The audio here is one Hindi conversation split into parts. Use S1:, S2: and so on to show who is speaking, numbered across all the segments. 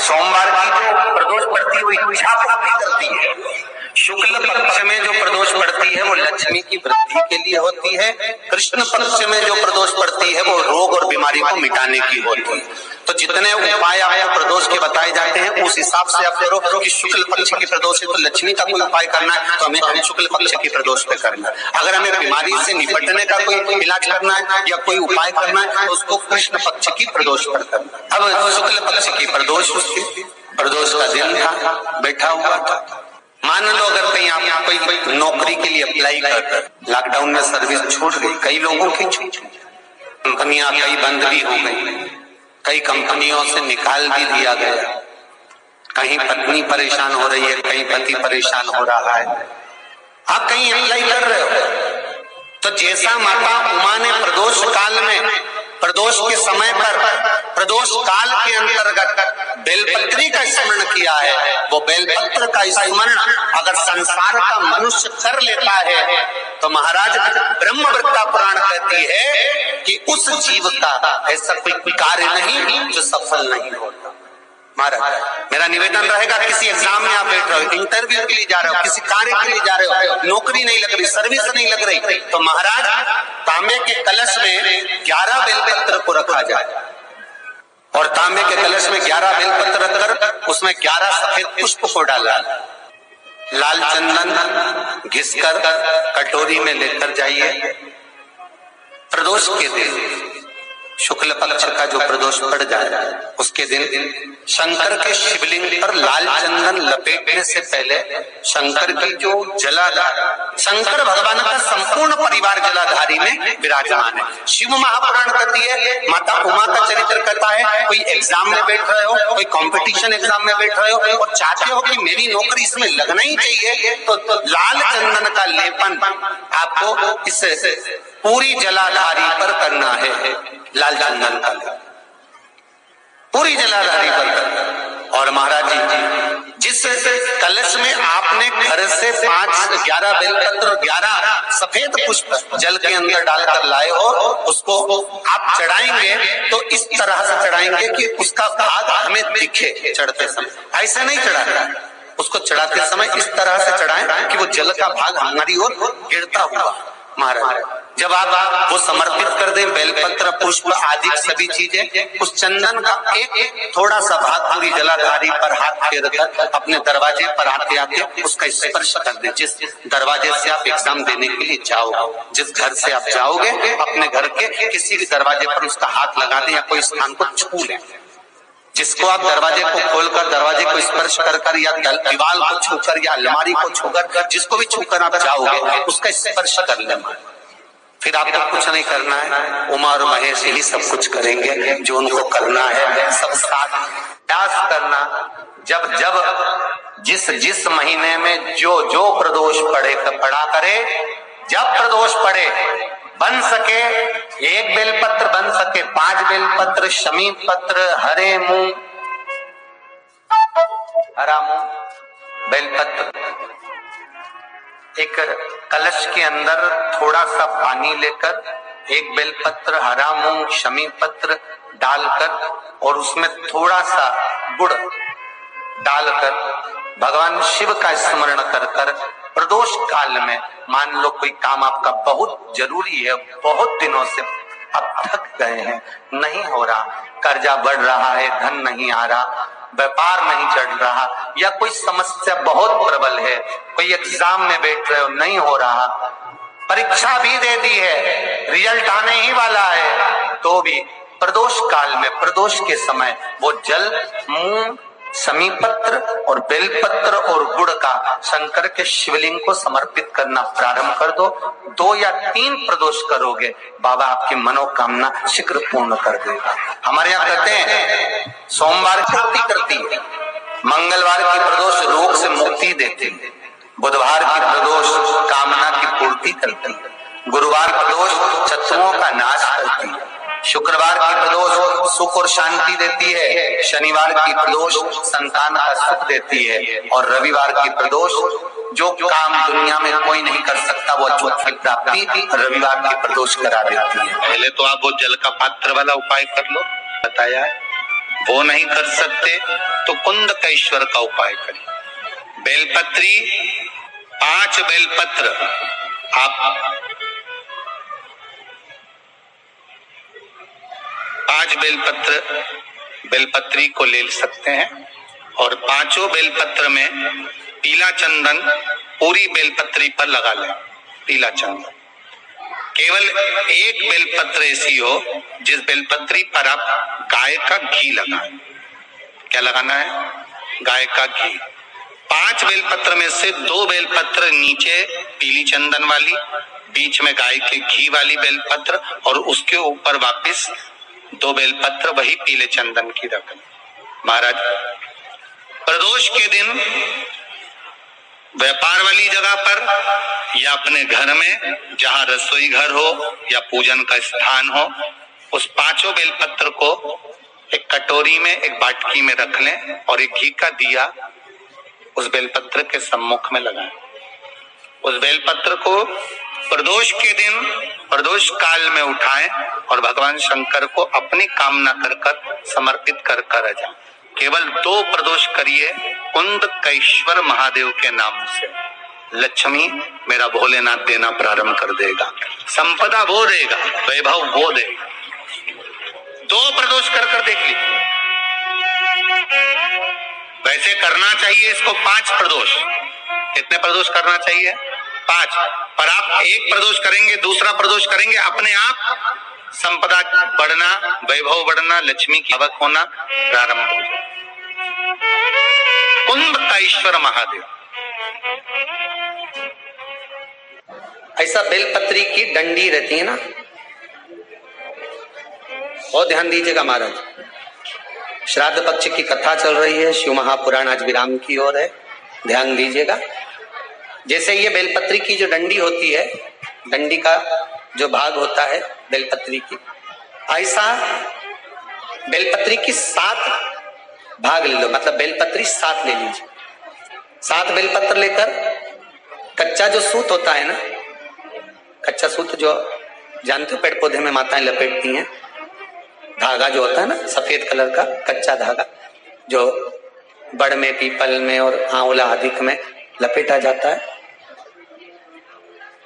S1: सोमवार की जो प्रदोष पड़ती है वो इच्छा पूर्ति करती है। शुक्ल पक्ष में जो प्रदोष पड़ती है वो लक्ष्मी की वृद्धि के लिए होती है। कृष्ण पक्ष में जो प्रदोष पड़ती है वो रोग और बीमारी को मिटाने की होती है। तो जितने उपाय आपको प्रदोष के बताए जाते हैं उस हिसाब से आप करो कि शुक्ल पक्ष की प्रदोष है तो लक्ष्मी का कोई उपाय करना है तो हमें शुक्ल पक्ष की प्रदोष पे करना है। अगर हमें बीमारी से निपटने का कोई इलाज करना है या कोई उपाय करना है तो उसको कृष्ण पक्ष की प्रदोष पर करना। अब शुक्ल पक्ष की प्रदोष, उसकी प्रदोष का दिन था, बैठा हुआ था। मान लो अगर कहीं आप कोई नौकरी के लिए अप्लाई कर, लॉकडाउन में सर्विस छूट गई, कई लोगों की छूट, कंपनियां कई बंद भी हो गई, कई कंपनियों से निकाल भी दिया गया, कहीं पत्नी परेशान हो रही है, कहीं पति परेशान हो रहा है, आप कहीं अप्लाई कर रहे हो तो जैसा माता उमा ने प्रदोष काल में, प्रदोष के समय पर, प्रदोष काल के अंतर्गत बेलपत्री का स्मरण किया है, वो बेलपत्र का स्मरण अगर संसार का मनुष्य कर लेता है तो महाराज ब्रह्मवृत्ता पुराण कहती है कि उस जीव का ऐसा कोई कार्य नहीं जो सफल नहीं होता। महाराज मेरा निवेदन रहेगा, किसी एग्जाम में आप बैठ रहे हो, इंटरव्यू के लिए जा रहे हो, किसी कार्य के लिए जा रहे हो, नौकरी नहीं लग रही, सर्विस नहीं लग रही, तो महाराज तांबे के कलश में 11 बेलपत्र को रखा जाए और तांबे के कलश में 11 बेलपत्र रखकर उसमें 11 सफेद पुष्प को डाला, लाल चंदन घिसकर कटोरी में लेकर जाइए। प्रदोष के दिन शुक्ल पक्ष का जो प्रदोष पड़ जाए उसके दिन शंकर के शिवलिंग पर लाल चंदन लपेटने से पहले शंकर की जो जलाधार, शंकर भगवान का संपूर्ण परिवार जलाधारी में विराजमान है। शिव महापुराण कहती है, माता उमा का चरित्र कहता है, कोई एग्जाम में बैठ रहे हो, कोई कंपटीशन एग्जाम में बैठ रहे हो और चाहते हो कि मेरी नौकरी इसमें लगना ही चाहिए तो लाल चंदन का लेपन आपको इस पूरी जलाधारी पर करना है। लाल चंदन का पूरी जलाधारी पर करना। और महाराज जी जिस कलश में आपने घर से 11 बेलपत्र और 11 सफेद पुष्प जल के अंदर डालकर लाए हो, उसको आप चढ़ाएंगे तो इस तरह से चढ़ाएंगे कि उसका भाग हमें दिखे चढ़ते समय, ऐसे नहीं चढ़ाना, उसको चढ़ाते समय इस तरह से चढ़ाएं कि वो जल का भाग हमारी ओर गिरता हुआ। महाराज जब आप वो समर्पित कर दें, बेलपत्र पुष्प आदि सभी चीजें, उस चंदन का एक थोड़ा सा भाग पूरी जलाधारी पर हाथ फेर कर अपने दरवाजे पर आते आते उसका स्पर्श कर दें। जिस दरवाजे से आप एग्जाम देने के लिए जाओगे, जिस घर से आप जाओगे, अपने घर के किसी भी दरवाजे पर उसका हाथ लगा दें या कोई स्थान को छू लें। जिसको आप दरवाजे को खोलकर दरवाजे को स्पर्श कर या दीवार को छूकर या अलमारी को छूकर, जिसको भी छूकर आप जाओगे उसका स्पर्श कर लेना। फिर आपको कुछ नहीं करना है, उमा और महेश ही सब कुछ करेंगे जो उनको करना है। सब साथ प्रयास करना, जब जब जिस महीने में जो प्रदोष पड़ा करे, जब प्रदोष पड़े बन सके 1 बेलपत्र, बन सके 5 बेलपत्र, शमी पत्र, हरे मूंग, हरा मूंग, बेलपत्र, एक कलश के अंदर थोड़ा सा पानी लेकर 1 बेलपत्र, हरा मूंग, शमी पत्र डालकर और उसमें थोड़ा सा गुड़ डालकर भगवान शिव का स्मरण कर प्रदोष काल में, मान लो कोई काम आपका बहुत जरूरी है, बहुत दिनों से अब थक गए हैं, नहीं हो रहा, कर्जा बढ़ रहा है, धन नहीं आ रहा, व्यापार नहीं चढ़ रहा, या कोई समस्या बहुत प्रबल है, कोई एग्जाम में बैठ रहे हो नहीं हो रहा, परीक्षा भी दे दी है, रिजल्ट आने ही वाला है, तो भी प्रदोष काल में, प्रदोष के समय वो जल मूंग, शमी पत्र और बेलपत्र और गुड़ का शंकर के शिवलिंग को समर्पित करना प्रारंभ कर दो। 2 या 3 प्रदोष करोगे, बाबा आपकी मनोकामना शीघ्र पूर्ण कर देगा। हमारे यहाँ कहते हैं सोमवार की पूर्ति करती है, मंगलवार की प्रदोष रोग से मुक्ति देती है, बुधवार की प्रदोष कामना की पूर्ति करती है, गुरुवार प्रदोष शत्रुओं का नाश करती है, शुक्रवार की प्रदोष सुख और शांति देती है, शनिवार की प्रदोष संतान का सुख देती है, और रविवार की प्रदोष जो काम दुनिया में कोई नहीं कर सकता वो अच्युत की प्राप्ति रविवार की प्रदोष करा देती है।
S2: पहले तो आप वो जल का पात्र वाला उपाय कर लो, बताया है,
S1: वो नहीं कर सकते तो कुंदकेश्वर का उपाय करें। बेलपत्री 5 बेलपत्र आप 5 बेलपत्री को ले सकते हैं और 5 बेलपत्र में पीला चंदन पूरी बेलपत्री पर लगा लें। पीला चंदन केवल एक बेलपत्र ऐसी हो जिस बेलपत्री पर आप गाय का घी लगाएं। क्या लगाना है? गाय का घी। 5 बेलपत्र में से 2 बेलपत्र नीचे पीली चंदन वाली, बीच में गाय के घी वाली बेलपत्र और उसके ऊपर वापस 2 बेलपत्र वही पीले चंदन की रखें। महाराज प्रदोष के दिन व्यापार वाली जगह पर या अपने घर में जहां रसोई घर हो या पूजन का स्थान हो, उस 5 बेलपत्र को एक कटोरी में एक बाटकी में रख लें और एक घी का दिया उस बेलपत्र के सम्मुख में लगाएं। उस बेलपत्र को प्रदोष के दिन प्रदोष काल में उठाएं और भगवान शंकर को अपनी कामना कर समर्पित कर जाएं। केवल 2 प्रदोष करिए कुंदकेश्वर महादेव के नाम से। लक्ष्मी मेरा भोलेनाथ देना प्रारंभ कर देगा, संपदा वो देगा, वैभव वो देगा। 2 प्रदोष कर देख लीजिए। वैसे करना चाहिए इसको 5 प्रदोष। कितने प्रदोष करना चाहिए? 5। पर आप एक प्रदोष करेंगे, दूसरा प्रदोष करेंगे, अपने आप संपदा बढ़ना, वैभव बढ़ना, लक्ष्मी की आवक होना प्रारंभ हो जाए। कुंदकेश्वर महादेव। ऐसा बेलपत्री की डंडी रहती है ना, बहुत ध्यान दीजिएगा महाराज। श्राद्ध पक्ष की कथा चल रही है, शिव महापुराण आज विराम की ओर है, ध्यान दीजिएगा। जैसे ये बेलपत्री की जो डंडी होती है, डंडी का जो भाग होता है बेलपत्री की, ऐसा बेलपत्री की 7 भाग ले लो, मतलब बेलपत्री 7 ले लीजिए। 7 बेलपत्र लेकर कच्चा जो सूत होता है ना, कच्चा सूत जो जानते हो पेड़ पौधे में माताएं लपेटती हैं, धागा जो होता है ना सफेद कलर का कच्चा धागा, जो बड़ में, पीपल में और आंवला आदि में लपेटा जाता है,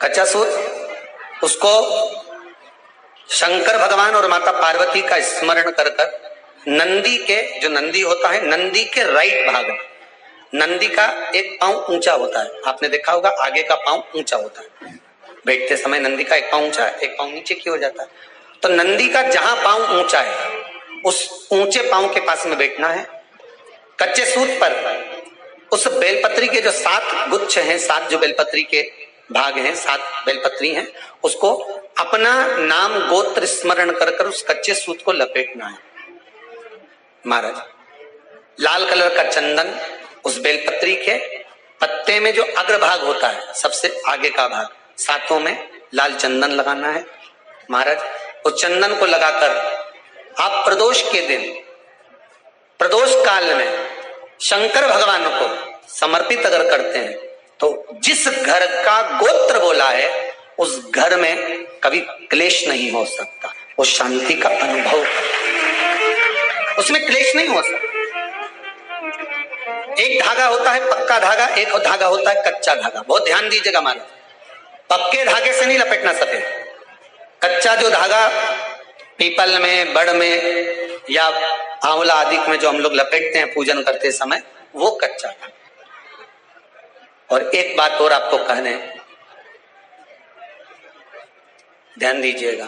S1: कच्चा सूत, उसको शंकर भगवान और माता पार्वती का स्मरण कर नंदी के, जो नंदी होता है, नंदी के राइट भाग में, नंदी का एक पांव ऊंचा होता है, आपने देखा होगा आगे का पांव ऊंचा होता है, बैठते समय नंदी का एक पांव ऊंचा है, एक पांव नीचे की हो जाता है। तो नंदी का जहां पांव ऊंचा है उस ऊंचे पांव के पास में बैठना है। कच्चे सूत पर उस बेलपत्री के जो 7 गुच्छ हैं, 7 जो बेलपत्री के भाग हैं, 7 बेलपत्री हैं, उसको अपना नाम गोत्र स्मरण कर उस कच्चे सूत को लपेटना है। महाराज लाल कलर का चंदन उस बेलपत्री के पत्ते में जो अग्रभाग होता है, सबसे आगे का भाग, 7 में लाल चंदन लगाना है। महाराज उस चंदन को लगाकर आप प्रदोष के दिन, प्रदोष काल में शंकर भगवान को समर्पित अगर करते हैं तो जिस घर का गोत्र बोला है उस घर में कभी क्लेश नहीं हो सकता, वो शांति का अनुभव, उसमें क्लेश नहीं हो सकता। एक धागा होता है पक्का धागा, एक धागा होता है कच्चा धागा। बहुत ध्यान दीजिएगा महाराज, पक्के धागे से नहीं लपेटना सफेद, कच्चा जो धागा पीपल में, बड़ में या आंवला आदि में जो हम लोग लपेटते हैं पूजन करते समय, वो कच्चा धागा। और एक बात और आपको कहने, ध्यान दीजिएगा,